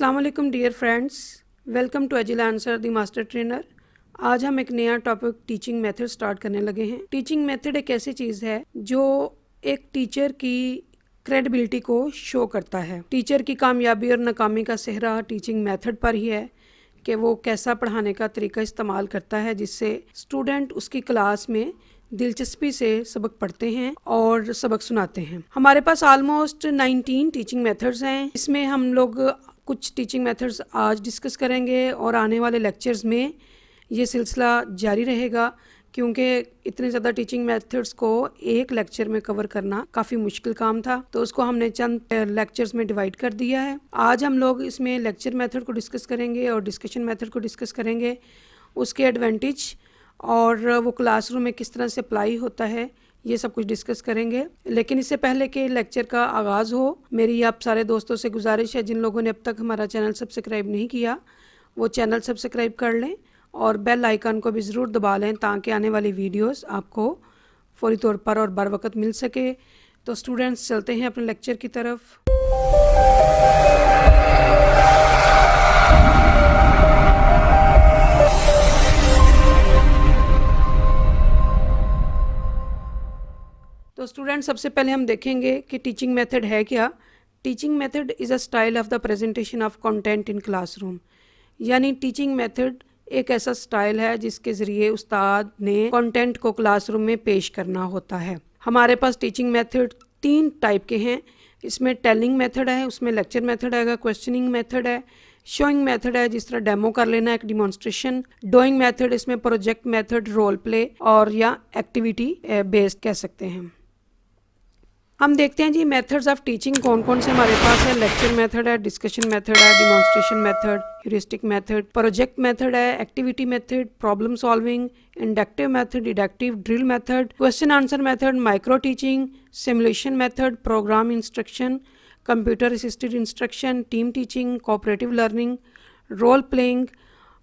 अस्सलाम वालेकुम dear friends, welcome to agile answer the master trainer. आज हम एक नया टॉपिक टीचिंग मेथड स्टार्ट करने लगे हैं। टीचिंग मेथड एक ऐसी चीज़ है जो एक टीचर की क्रेडिबिलिटी को शो करता है। टीचर की कामयाबी और नाकामी का सेहरा टीचिंग मेथड पर ही है कि वो कैसा पढ़ाने का तरीका इस्तेमाल करता है जिससे स्टूडेंट उसकी क्लास में दिलचस्पी से सबक पढ़ते हैं और सबक सुनाते हैं। हमारे पास ऑलमोस्ट 19 टीचिंग मेथड्स हैं। इसमें हम लोग कुछ टीचिंग मेथड्स आज डिस्कस करेंगे और आने वाले लेक्चर्स में ये सिलसिला जारी रहेगा, क्योंकि इतने ज़्यादा टीचिंग मेथड्स को एक लेक्चर में कवर करना काफ़ी मुश्किल काम था, तो उसको हमने चंद लेक्चर्स में डिवाइड कर दिया है। आज हम लोग इसमें लेक्चर मेथड को डिस्कस करेंगे और डिस्कशन मेथड को डिस्कस करेंगे, उसके एडवांटेज और वो क्लासरूम में किस तरह से अप्लाई होता है, ये सब कुछ डिस्कस करेंगे। लेकिन इससे पहले कि लेक्चर का आगाज़ हो, मेरी आप सारे दोस्तों से गुजारिश है जिन लोगों ने अब तक हमारा चैनल सब्सक्राइब नहीं किया वो चैनल सब्सक्राइब कर लें और बेल आइकन को भी ज़रूर दबा लें ताकि आने वाली वीडियोस आपको फौरी तौर पर और बर वक्त मिल सके। तो स्टूडेंट्स चलते हैं अपने लेक्चर की तरफ। तो स्टूडेंट सबसे पहले हम देखेंगे कि टीचिंग मेथड है क्या। Teaching method is a style of the presentation of content in classroom. यानी टीचिंग मेथड एक ऐसा स्टाइल है जिसके ज़रिए उस्ताद ने कंटेंट को क्लासरूम में पेश करना होता है। हमारे पास टीचिंग मेथड 3 टाइप के हैं। इसमें टेलिंग मेथड है, उसमें लेक्चर मेथड आएगा, क्वेश्चनिंग मेथड है, शोइंग मेथड है जिस तरह डेमो कर लेना, एक डिमॉन्स्ट्रेशन, डूइंग मेथड इसमें प्रोजेक्ट मेथड, रोल प्ले और या एक्टिविटी बेस्ड कह सकते हैं। हम देखते हैं जी मेथड्स ऑफ टीचिंग कौन कौन से हमारे पास है। लेक्चर मेथड है, डिस्कशन मेथड है, demonstration method, heuristic method, project method है, activity method, problem solving, inductive method, deductive, drill method, question answer method, micro teaching, simulation method, program instruction, computer assisted instruction, team teaching, cooperative learning, role playing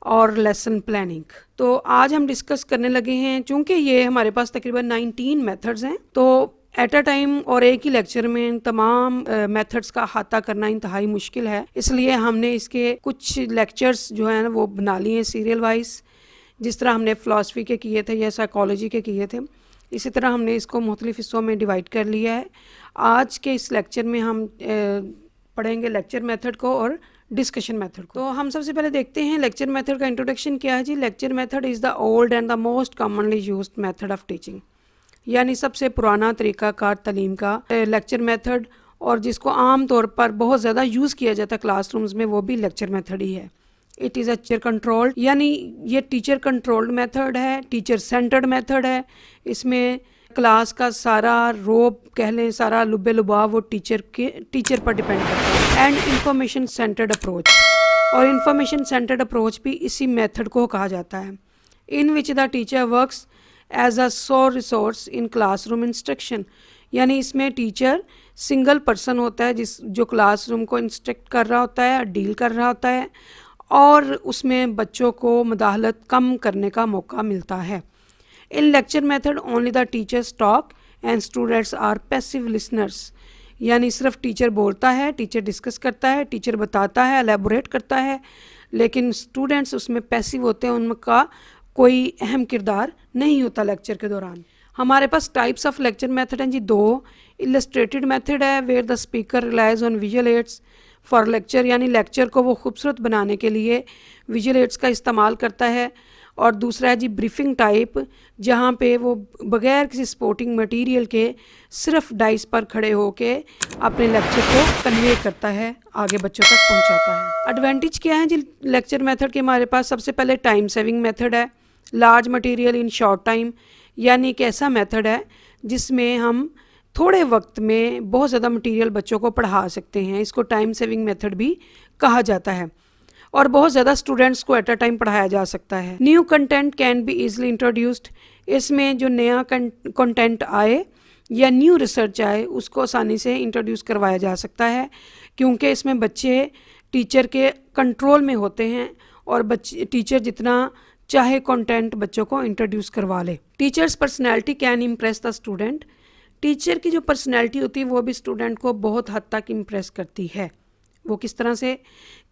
और lesson planning. तो आज हम discuss करने लगे हैं, चूँकि ये हमारे पास तकरीबन 19 मेथड्स हैं, तो एट अ टाइम और एक ही लेक्चर में तमाम मेथड्स का अहाता करना इंतहाई मुश्किल है। इसलिए हमने इसके कुछ लेक्चर्स जो हैं वो बना लिए हैं सीरियल वाइज। जिस तरह हमने फ़िलासफ़ी के किए थे या साइकोलॉजी के किए थे, इसी तरह हमने इसको मुख्तलिफ़ हिस्सों में डिवाइड कर लिया है। आज के इस लेक्चर में हम पढ़ेंगे लेक्चर मेथड को और डिस्कशन मेथड को। तो हम सबसे पहले देखते हैं लेक्चर मेथड का इंट्रोडक्शन क्या है जी। Lecture method is the old and the most commonly used method of teaching. यानी सबसे पुराना तरीक़ाकार तालीम का लेक्चर मेथड, और जिसको आम तौर पर बहुत ज़्यादा यूज़ किया जाता है क्लासरूम्स में, वो भी लेक्चर मेथड ही है। It is a teacher controlled, यानी ये टीचर कंट्रोल्ड मेथड है, टीचर सेंटर्ड मेथड है। इसमें क्लास का सारा रोब कह लें, सारा लुब्बे लुबाव वो टीचर पर डिपेंड करता है। एंड इंफॉर्मेशन सेंटर्ड अप्रोच, और इंफॉर्मेशन सेंटर्ड अप्रोच भी इसी मेथड को कहा जाता है। In which the teacher works as a sole resource in classroom instruction, यानी इसमें टीचर सिंगल पर्सन होता है जो क्लासरूम को इंस्ट्रक्ट कर रहा होता है, डील कर रहा होता है, और उसमें बच्चों को मुदाखलत कम करने का मौका मिलता है। In lecture method only the teachers talk and students are passive listeners, यानी सिर्फ टीचर बोलता है, टीचर डिस्कस करता है, टीचर बताता है, एलेबोरेट करता है, लेकिन स्टूडेंट्स उसमें पैसिव होते हैं, उनका कोई अहम किरदार नहीं होता लेक्चर के दौरान। हमारे पास टाइप्स ऑफ लेक्चर मेथड हैं जी 2। इलस्ट्रेटेड मेथड है where the speaker relies on visual aids for lecture, यानी लेक्चर को वो खूबसूरत बनाने के लिए विजुअल एड्स का इस्तेमाल करता है। और दूसरा है जी ब्रीफिंग टाइप, जहाँ पे वो बग़ैर किसी सपोर्टिंग मटेरियल के सिर्फ डाइस पर खड़े होके अपने लेक्चर को कन्वे करता है, आगे बच्चों तक पहुँचाता है। एडवांटेज क्या है जी लेक्चर मेथड के हमारे पास? सबसे पहले टाइम सेविंग मेथड है, large material in short time, यानी एक ऐसा मेथड है जिसमें हम थोड़े वक्त में बहुत ज़्यादा मटेरियल बच्चों को पढ़ा सकते हैं। इसको टाइम सेविंग मेथड भी कहा जाता है, और बहुत ज़्यादा स्टूडेंट्स को एट अ टाइम पढ़ाया जा सकता है। New content can be easily introduced, इसमें जो नया कंटेंट आए या न्यू रिसर्च आए उसको आसानी से इंट्रोड्यूस करवाया जा सकता है, क्योंकि इसमें बच्चे टीचर के कंट्रोल में होते हैं और टीचर जितना चाहे कंटेंट बच्चों को इंट्रोड्यूस करवा ले। Teachers personality can impress the student, teacher की जो पर्सनैलिटी होती है वो भी स्टूडेंट को बहुत हद तक इम्प्रेस करती है। वो किस तरह से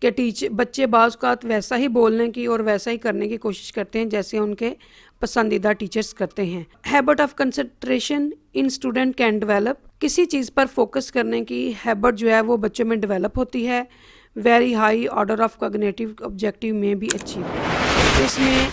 कि बच्चे बाज़ औक़ात वैसा ही बोलने की और वैसा ही करने की कोशिश करते हैं जैसे उनके पसंदीदा टीचर्स करते हैं। Habit of concentration in student can develop, किसी चीज़ पर फोकस करने की हैबिट जो है वो बच्चों में डेवलप होती है। Very high order of cognitive objective में भी अचीव, इसमें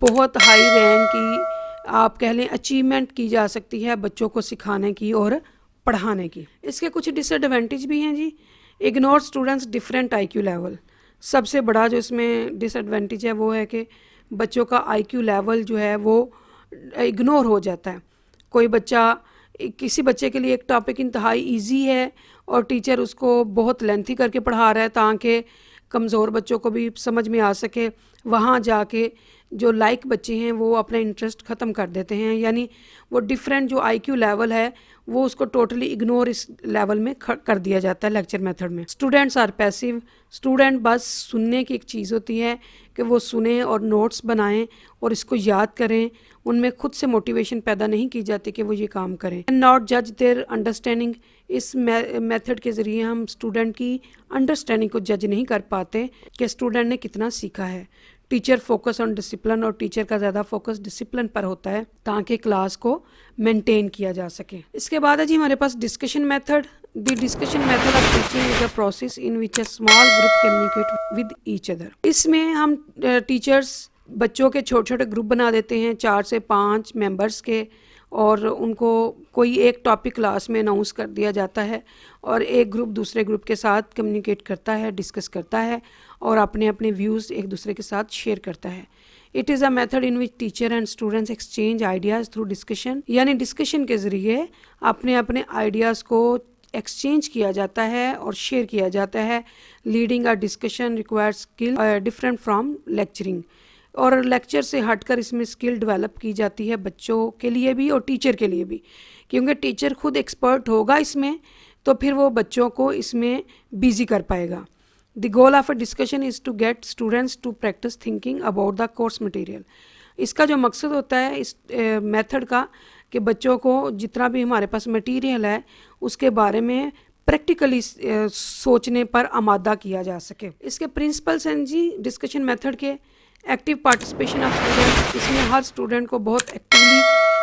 बहुत हाई रैंक की आप कह लें अचीवमेंट की जा सकती है बच्चों को सिखाने की और पढ़ाने की। इसके कुछ डिसएडवांटेज भी हैं जी। Ignore students different IQ level, सबसे बड़ा जो इसमें डिसएडवांटेज है वो है कि बच्चों का IQ लेवल जो है वो इग्नोर हो जाता है। कोई बच्चा, किसी बच्चे के लिए एक टॉपिक इंतहाई इजी है और टीचर उसको बहुत लेंथी करके पढ़ा रहा है ताकि कमज़ोर बच्चों को भी समझ में आ सके, वहाँ जाके जो लाइक बच्चे हैं वो अपना इंटरेस्ट ख़त्म कर देते हैं, यानी वो डिफरेंट जो IQ लेवल है वो उसको टोटली इग्नोर इस लेवल में कर दिया जाता है लेक्चर मेथड में। स्टूडेंट्स आर पैसिव, स्टूडेंट बस सुनने की एक चीज़ होती है कि वो सुने और नोट्स बनाएं और इसको याद करें, उनमें खुद से मोटिवेशन पैदा नहीं की जाती कि वो ये काम करें। नॉट जज देयर अंडरस्टैंडिंग, इस मेथड के ज़रिए हम स्टूडेंट की अंडरस्टैंडिंग को जज नहीं कर पाते कि स्टूडेंट ने कितना सीखा है। टीचर फोकस ऑन डिसिप्लिन, और टीचर का ज़्यादा फोकस डिसिप्लिन पर होता है ताकि क्लास को मेंटेन किया जा सके। इसके बाद है जी हमारे पास discussion method. The discussion method of teaching is a process in which a small group communicate with each other. इसमें हम टीचर्स बच्चों के छोटे छोटे ग्रुप बना देते हैं 4 से 5 मेंबर्स के, और उनको कोई एक टॉपिक क्लास में अनाउंस कर दिया जाता है और एक ग्रुप दूसरे ग्रुप के साथ कम्युनिकेट करता है, डिस्कस करता है और अपने अपने व्यूज़ एक दूसरे के साथ शेयर करता है। It is a method in which teacher and students exchange ideas through discussion, यानी डिस्कशन के ज़रिए अपने अपने आइडियाज़ को एक्सचेंज किया जाता है और शेयर किया जाता है। Leading a discussion requires skill different from lecturing, और लेक्चर से हटकर इसमें स्किल डेवलप की जाती है बच्चों के लिए भी और टीचर के लिए भी, क्योंकि टीचर खुद एक्सपर्ट होगा इसमें तो फिर वो बच्चों को इसमें बिजी कर पाएगा। The goal of a discussion is to get students to practice thinking about the course material. इसका जो मकसद होता है इस मेथड का कि बच्चों को जितना भी हमारे पास मटेरियल है उसके बारे में प्रैक्टिकली सोचने पर आमादा किया जा सके। इसके प्रिंसिपल्स हैं जी डिस्कशन मेथड के। एक्टिव पार्टिसिपेशन ऑफ स्टूडेंट, इसमें हर स्टूडेंट को बहुत एक्टिवली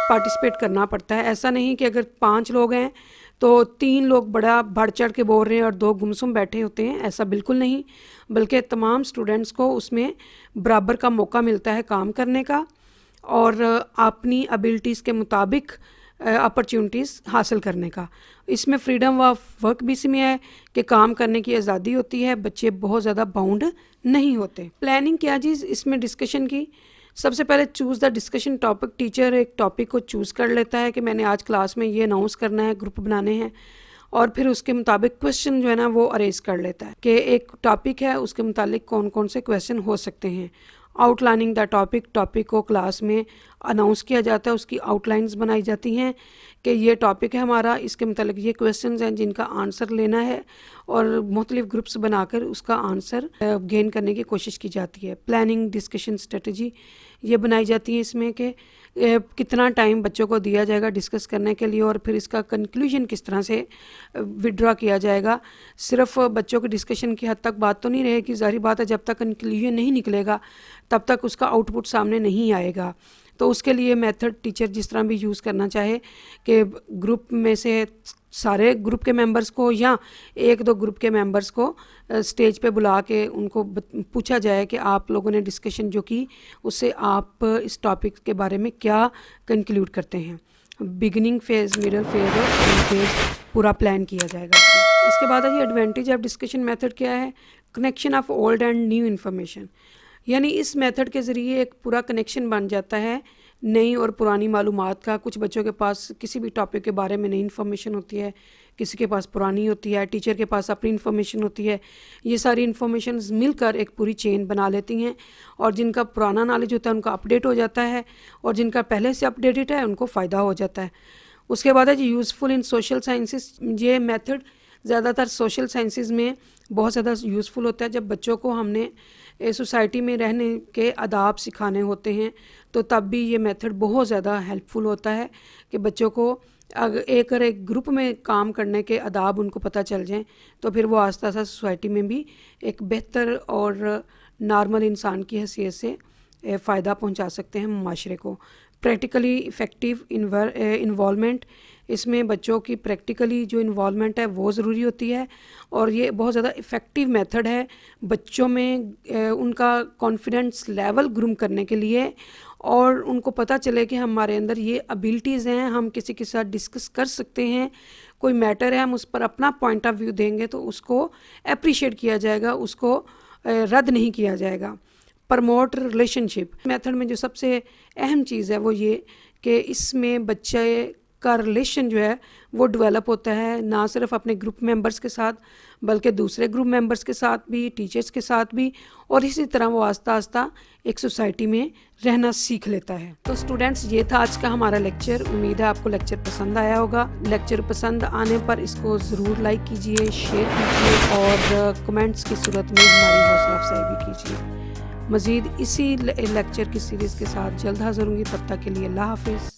पार्टिसिपेट करना पड़ता है। ऐसा नहीं कि अगर 5 लोग हैं तो 3 लोग बड़ा बढ़ चढ़ के बोल रहे हैं और 2 गुमसुम बैठे होते हैं, ऐसा बिल्कुल नहीं, बल्कि तमाम स्टूडेंट्स को उसमें बराबर का मौका मिलता है काम करने का और अपनी एबिलिटीज़ के मुताबिक अपॉर्चुनिटीज़ हासिल करने का। इसमें फ्रीडम ऑफ वर्क भी इसमें है कि काम करने की आज़ादी होती है, बच्चे बहुत ज़्यादा बाउंड नहीं होते। प्लानिंग क्या जी इसमें डिस्कशन की, सबसे पहले choose the discussion topic. Teacher एक टॉपिक को चूज़ कर लेता है कि मैंने आज क्लास में ये अनाउंस करना है, ग्रुप बनाने हैं, और फिर उसके मुताबिक क्वेश्चन जो है ना वो अरेंज कर लेता है कि एक टॉपिक है उसके मुताबिक कौन कौन से क्वेश्चन हो सकते हैं। आउटलाइनिंग द टॉपिक, टॉपिक को क्लास में अनाउंस किया जाता है, उसकी आउटलाइंस बनाई जाती हैं कि ये टॉपिक है हमारा, इसके मतलब ये क्वेश्चंस हैं जिनका आंसर लेना है, और मुख्तलिफ ग्रुप्स बनाकर उसका आंसर गेन करने की कोशिश की जाती है। प्लानिंग डिस्कशन स्ट्रेटजी ये बनाई जाती है इसमें कि कितना टाइम बच्चों को दिया जाएगा डिस्कस करने के लिए और फिर इसका कंक्लूजन किस तरह से विड्रॉ किया जाएगा। सिर्फ बच्चों के डिस्कशन की हद तक बात तो नहीं रहेगी, ज़ाहिर बात है जब तक कंक्लूजन नहीं निकलेगा तब तक उसका आउटपुट सामने नहीं आएगा। तो उसके लिए मेथड टीचर जिस तरह भी यूज़ करना चाहे कि ग्रुप में से सारे ग्रुप के मेंबर्स को या 1-2 ग्रुप के मेंबर्स को स्टेज पे बुला के उनको पूछा जाए कि आप लोगों ने डिस्कशन जो की उससे आप इस टॉपिक के बारे में क्या कंक्लूड करते हैं। बिगिनिंग फेज़, मिडल फेज़ और एंड फेज़ पूरा प्लान किया जाएगा। इसके बाद है एडवांटेज ऑफ डिस्कशन मेथड क्या है। Connection of old and new information, यानी इस मेथड के ज़रिए एक पूरा कनेक्शन बन जाता है नई और पुरानी मालूमात का। कुछ बच्चों के पास किसी भी टॉपिक के बारे में नई इन्फॉर्मेशन होती है, किसी के पास पुरानी होती है, टीचर के पास अपनी इन्फॉर्मेशन होती है। ये सारी इन्फॉर्मेशन मिलकर एक पूरी चेन बना लेती हैं और जिनका पुराना नॉलेज होता है उनका अपडेट हो जाता है और जिनका पहले से अपडेटेड है उनको फ़ायदा हो जाता है। उसके बाद है जी यूज़फुल इन सोशल साइंसेस। ये मेथड ज़्यादातर सोशल साइंसेस में बहुत ज़्यादा यूज़फुल होता है। जब बच्चों को हमने सोसाइटी में रहने के आदाब सिखाने होते हैं तो तब भी ये मेथड बहुत ज़्यादा हेल्पफुल होता है कि बच्चों को अगर एक ग्रुप में काम करने के आदाब उनको पता चल जाएं तो फिर वो आस्ता आस्ता सोसाइटी में भी एक बेहतर और नॉर्मल इंसान की हैसियत से फ़ायदा पहुंचा सकते हैं माशरे को। प्रैक्टिकली इफ़ेक्टिव इन्वॉल्वमेंट, इसमें बच्चों की प्रैक्टिकली जो इन्वॉल्वमेंट है वो ज़रूरी होती है और ये बहुत ज़्यादा इफ़ेक्टिव मेथड है बच्चों में उनका कॉन्फिडेंस लेवल ग्रूम करने के लिए, और उनको पता चले कि हमारे अंदर ये एबिलिटीज़ हैं, हम किसी के साथ डिस्कस कर सकते हैं, कोई मैटर है हम उस पर अपना पॉइंट ऑफ व्यू देंगे तो उसको अप्रिशिएट किया जाएगा, उसको रद्द नहीं किया जाएगा। प्रमोट रिलेशनशिप मेथड में जो सबसे अहम चीज़ है वो ये कि इसमें बच्चे का रिलेशन जो है वो डेवलप होता है, ना सिर्फ अपने ग्रुप मेंबर्स के साथ बल्कि दूसरे ग्रुप मेंबर्स के साथ भी, टीचर्स के साथ भी, और इसी तरह वो आस्ता आस्ता एक सोसाइटी में रहना सीख लेता है। तो स्टूडेंट्स, ये था आज का हमारा लेक्चर। उम्मीद है आपको लेक्चर पसंद आया होगा। लेक्चर पसंद आने पर इसको ज़रूर लाइक कीजिए, शेयर कीजिए और कमेंट्स की सूरत में हमारी हौसला अफजाई भी कीजिए। मज़ीद इसी लेक्चर की सीरीज़ के साथ जल्द हाज़िर होंगी, तब तक के लिए अल्लाह हाफ़िज़।